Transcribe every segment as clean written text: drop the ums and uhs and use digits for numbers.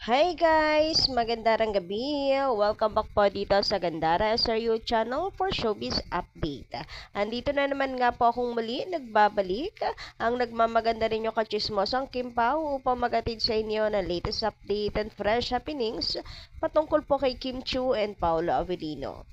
Hi guys! Magandang gabi! Welcome back po dito sa Gandara SRU channel for Showbiz Update. Andito na naman nga po akong muli nagbabalik ang nagmamaganda rin yung kachismosang Kim Pao upang magatid sa inyo na latest update and fresh happenings patungkol po kay Kim Chiu and Paolo Avellino.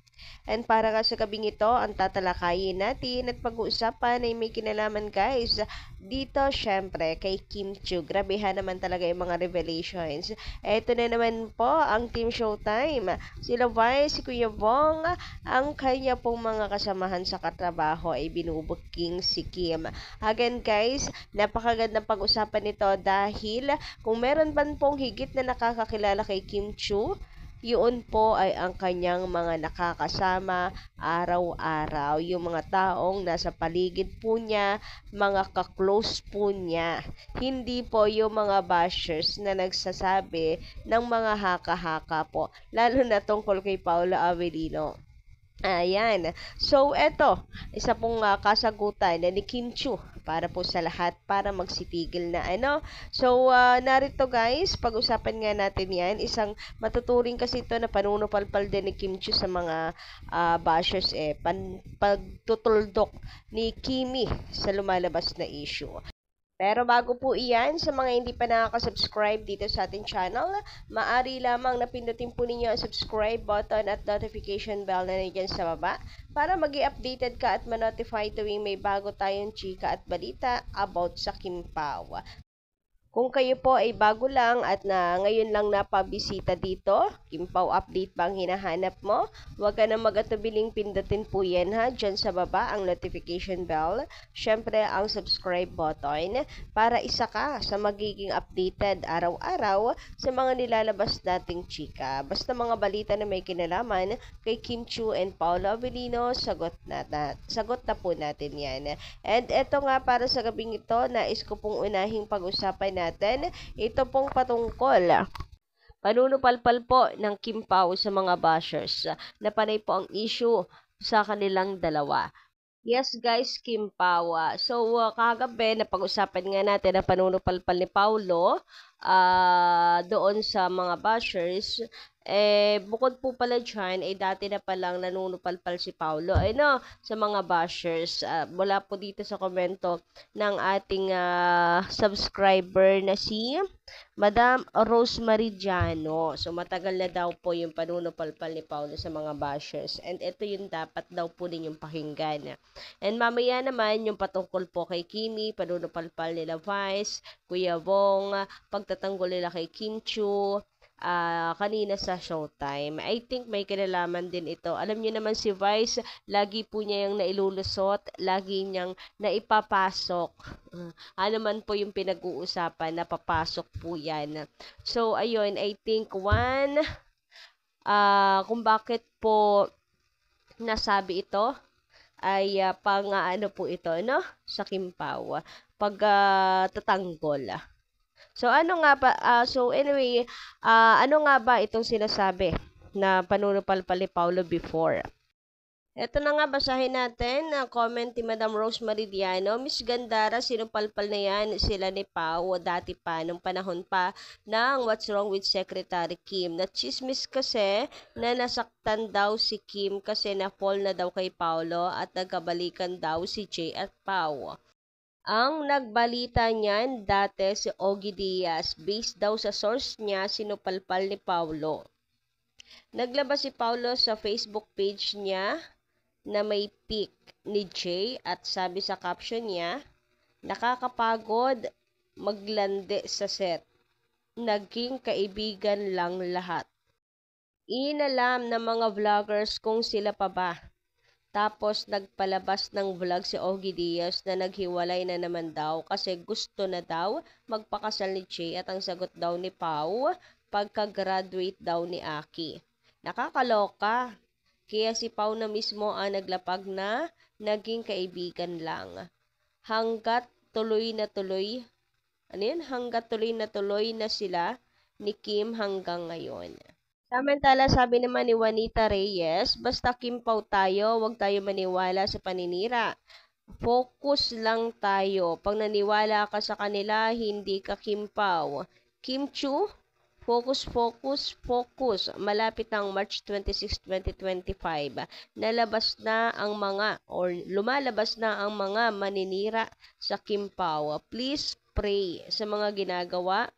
And para nga sa gabing ito, ang tatalakayin natin at pag-uusapan ay may kinalaman guys. Dito, syempre, kay Kim Chiu. Grabehan naman talaga yung mga revelations. Ito na naman po ang Team Showtime. Sila Vice, si Kuya Bong, ang kanya pong mga kasamahan sa katrabaho ay binubuking si Kim. Again guys, napakagandang pag-usapan nito dahil kung meron man pong higit na nakakakilala kay Kim Chiu, yun po ay ang kanyang mga nakakasama araw-araw, yung mga taong nasa paligid po niya, mga ka-close po niya. Hindi po yung mga bashers na nagsasabi ng mga haka-haka po, lalo na tungkol kay Paula Avellino. Ayan. So, eto, isa pong kasagutan na ni Kim Chiu para po sa lahat para magsitigil na ano. So, narito guys, pag-usapan nga natin yan. Isang matuturing kasi ito na panunupalpal din ni Kim Chiu sa mga bashers pagtutuldok ni Kimi sa lumalabas na issue. Pero bago po iyan, sa mga hindi pa nakaka-subscribe dito sa ating channel, maaari lamang na pindutin po ninyo ang subscribe button at notification bell na nandiyan sa baba para mag-i-updated ka at ma-notify tuwing may bago tayong chika at balita about sa Kim Pao. Kung kayo po ay bago lang at na ngayon lang napabisita dito, Kim Pao update ba ang hinahanap mo? Huwag ka na mag-atubiling pindutin po yan ha, dyan sa baba ang notification bell, syempre ang subscribe button para isa ka sa magiging updated araw-araw sa mga nilalabas nating chika. Basta mga balita na may kinalaman kay Kim Chiu and Paolo Avellino, sagot na po natin yan. And eto nga para sa gabing ito, nais ko pong unahing pag-usapan natin, ito pong patungkol panunupalpal po ng Kim Pao sa mga bashers na panay po ang issue sa kanilang dalawa. Yes guys, Kim Pao. So kagabi napag-usapan nga natin ang panunupalpal ni Paulo doon sa mga bashers. Bukod po pala dyan, dati na palang nanunupalpal si Paulo. Sa mga bashers, mula po dito sa komento ng ating subscriber na si Madam Rosemary Diano. So, matagal na daw po yung panunupalpal ni Paulo sa mga bashers. And ito yung dapat daw po ninyong pakinggan. And mamaya naman, yung patungkol po kay Kimi, panunupalpal nila Vice, Kuya Bong, pagtatanggol nila kay Kim Chiu, kanina sa Showtime. I think may kinalaman din ito. Alam niyo naman si Vice, lagi po niya yung nailulusot, lagi niyang naipapasok. Ano man po yung pinag-uusapan, napapasok po yan. So, ayun, I think kung bakit po nasabi ito, ay ano po ito, no? Sa Kim Pao. Tatanggol. So, ano nga ba, ano nga ba itong sinasabi na panunupalpal ni Paulo before? Ito na nga, basahin natin ang comment ni Madam Rosemary Diano. Miss Gandara, sinupalpal na yan sila ni Pao dati pa, nung panahon pa ng What's Wrong with Secretary Kim. Natsismis kasi na nasaktan daw si Kim kasi na-fall na daw kay Paulo at nagkabalikan daw si Jay at Pao. Ang nagbalita niyan dati si Ogie Diaz, based daw sa source niya, sinupalpal ni Paulo. Naglabas si Paulo sa Facebook page niya na may pic ni Jay at sabi sa caption niya, nakakapagod maglande sa set. Naging kaibigan lang lahat. Inalam ng mga vloggers kung sila pa ba. Tapos nagpalabas ng vlog si Ogie Diaz na naghiwalay na naman daw kasi gusto na daw magpakasal ni Jay at ang sagot daw ni Pao, pagka-graduate daw ni Aki. Nakakaloka. Kaya si Pao na mismo ang naglapag na naging kaibigan lang. Hanggat tuloy na tuloy na sila ni Kim hanggang ngayon. Samantala, sabi naman ni Juanita Reyes, basta Kim Pao tayo, huwag tayo maniwala sa paninira. Focus lang tayo. Pag naniwala ka sa kanila, hindi ka Kim Pao. Kim Chiu, Focus, focus, focus. Malapit ang March 26, 2025. Nalabas na ang mga or lumalabas na ang mga maninira sa Kim Pao. Please pray sa mga ginagawa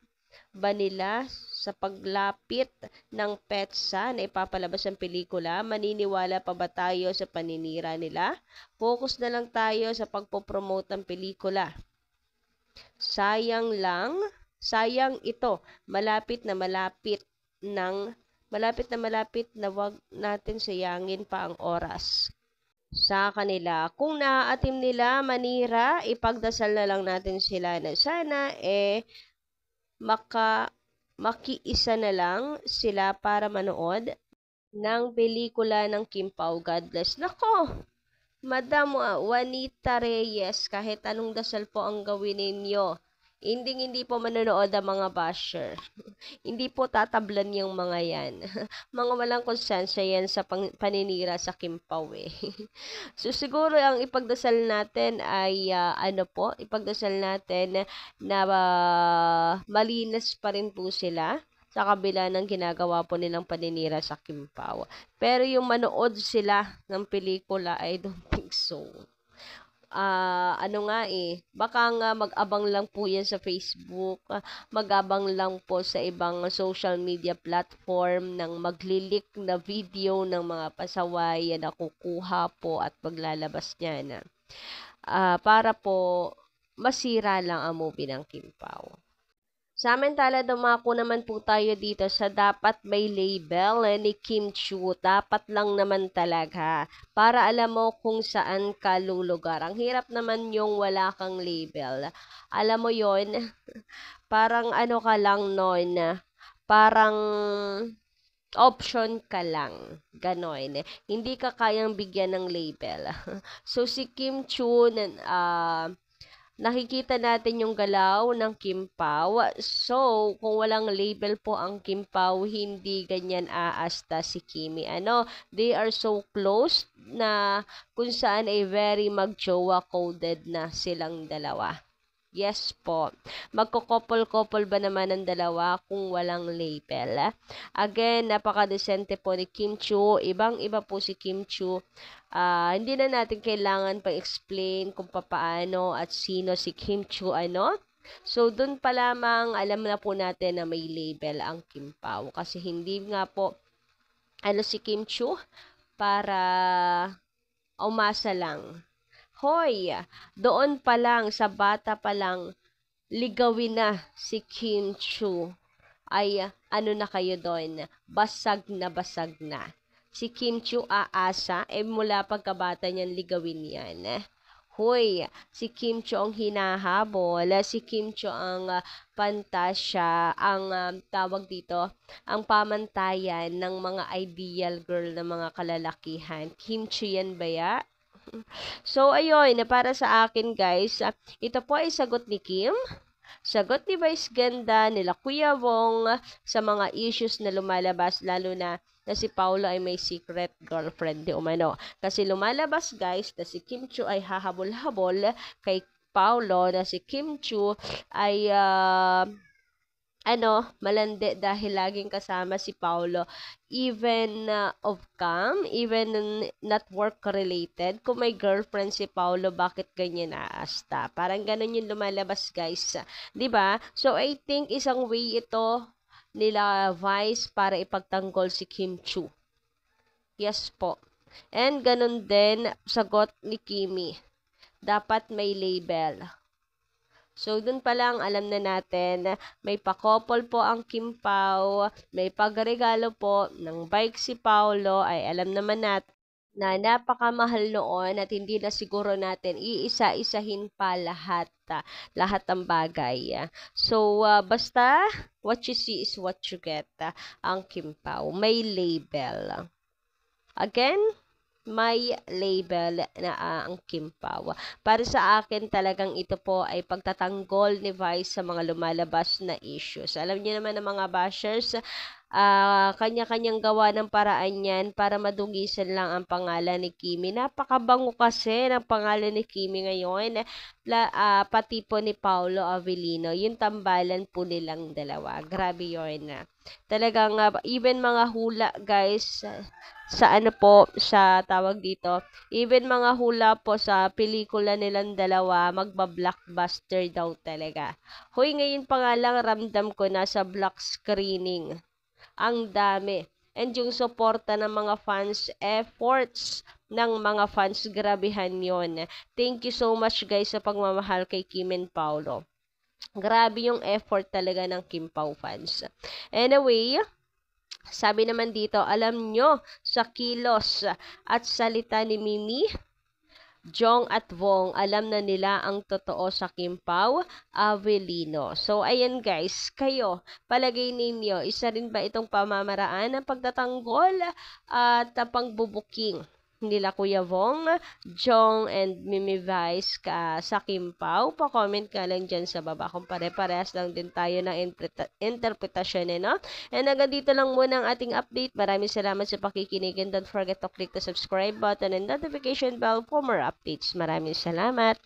ba nila sa paglapit ng petsa na ipapalabas ang pelikula? Maniniwala pa ba tayo sa paninira nila? Focus na lang tayo sa pagpopromote ng pelikula. Sayang lang, sayang ito. Malapit na malapit na wag natin sayangin pa ang oras sa kanila. Kung naaatim nila manira, ipagdasal na lang natin sila na sana makiisa na lang sila para manood ng pelikula ng Kim Pao. God bless. Nako, Madam Juanita Reyes, kahit anong dasal po ang gawin ninyo, hindi po manonood ang mga basher. Hindi po tatablan yung mga yan. Mga walang konsensya yan sa paninira sa Kim Pao eh. So siguro ang ipagdasal natin ay ipagdasal natin na malinis pa rin po sila sa kabila ng ginagawa po nilang paninira sa Kim Pao. Pero yung manood sila ng pelikula, I don't think so. Baka nga mag-abang lang po yan sa Facebook, mag-abang lang po sa ibang social media platform ng maglilik na video ng mga pasaway na kukuha po at paglalabas niya na para po masira lang ang movie ng Kim Pao. Samantala, dumako naman po tayo dito sa dapat may label ni Kim Chiu. Dapat lang naman talaga para alam mo kung saan ka lulugar. Ang hirap naman yung wala kang label. Alam mo yon parang ano ka lang nun, parang option ka lang. Ganon. Hindi ka kayang bigyan ng label. So, si Kim Chiu, nakikita natin yung galaw ng Kim Pao. So, kung walang label po ang Kim Pao, hindi ganyan aasta si Kimi. They are so close na kung saan ay very mag-jowa coded na silang dalawa. Yes po. Magkokopol-kopol ba naman ang dalawa kung walang label? Again, napaka-decente po ni Kim Chiu. Ibang-iba po si Kim Chiu. Hindi na natin kailangan pa-explain kung papaano at sino si Kim Chiu, So, dun pa lamang, alam na po natin na may label ang Kim Pao. Kasi hindi nga po, si Kim Chiu para umasa lang. Hoy, doon pa lang, sa bata pa lang, ligawin na si Kim Chiu. Ay, na kayo doon? Basag na. Si Kim Chiu aasa, mula pagkabata niyan ligawin yan. Hoy, si Kim Chiu ang hinahabol, si Kim Chiu ang pantasya, ang tawag dito, ang pamantayan ng mga ideal girl na mga kalalakihan. Kim Chiu yan ba ya? So, ayun, para sa akin guys, ito po ay sagot ni Kim, sagot ni Vice Ganda, nila Kuya Wong, sa mga issues na lumalabas, lalo na si Paolo ay may secret girlfriend di umano. Kasi lumalabas guys na si Kim Chiu ay hahabol-habol kay Paolo, na si Kim Chiu ay malandi dahil laging kasama si Paolo, even off-cam, even not work-related. Kung may girlfriend si Paolo, bakit ganyan aasta? Parang ganun yung lumalabas, guys. 'Di ba? So, I think isang way ito nila Vice para ipagtanggol si Kim Chiu. Yes po. And ganun din, sagot ni Kimi. Dapat may label. So, dun pa lang, alam na natin, may pakopol po ang Kim Pao, may pagregalo po ng bike si Paolo, ay alam naman natin na napakamahal noon at hindi na siguro natin iisa-isahin pa lahat ng bagay. So, basta, what you see is what you get, ang Kim Pao. May label. Again, may label na ang Kim Pao. Para sa akin talagang ito po ay pagtatanggol ni Vice sa mga lumalabas na issues. Alam niyo naman ng mga bashers, kanya-kanyang gawa ng paraan yan para madugisan lang ang pangalan ni Kimi. Napakabango kasi ng pangalan ni Kimi ngayon. Pati po ni Paolo Avellino, yung tambalan po nilang dalawa. Grabe yun. Talagang even mga hula guys, sa ano po, sa tawag dito, even mga hula po sa pelikula nilang dalawa, magba-blockbuster daw talaga. Hoy, ngayon pa nga lang ramdam ko na sa block screening. Ang dami. And yung suporta ng mga fans, efforts ng mga fans, grabehan yon. Thank you so much guys sa pagmamahal kay Kim and Paolo. Grabe yung effort talaga ng Kim Pao fans. Anyway, sabi naman dito, alam nyo, sa kilos at salita ni Mimi, Jong at Wong, alam na nila ang totoo sa Kim Pao Avellino. So, ayan guys, kayo, palagay ninyo, isa rin ba itong pamamaraan ng pagtatanggol at pangbubuking nila Kuya Wong, Jong, and Mimi Vice sa Kim Pao? Pa-comment ka lang dyan sa baba kung pare-parehas lang din tayo ng interpretasyon, no? And hanggang dito lang muna ang ating update. Maraming salamat sa pakikinig and don't forget to click the subscribe button and notification bell for more updates. Maraming salamat!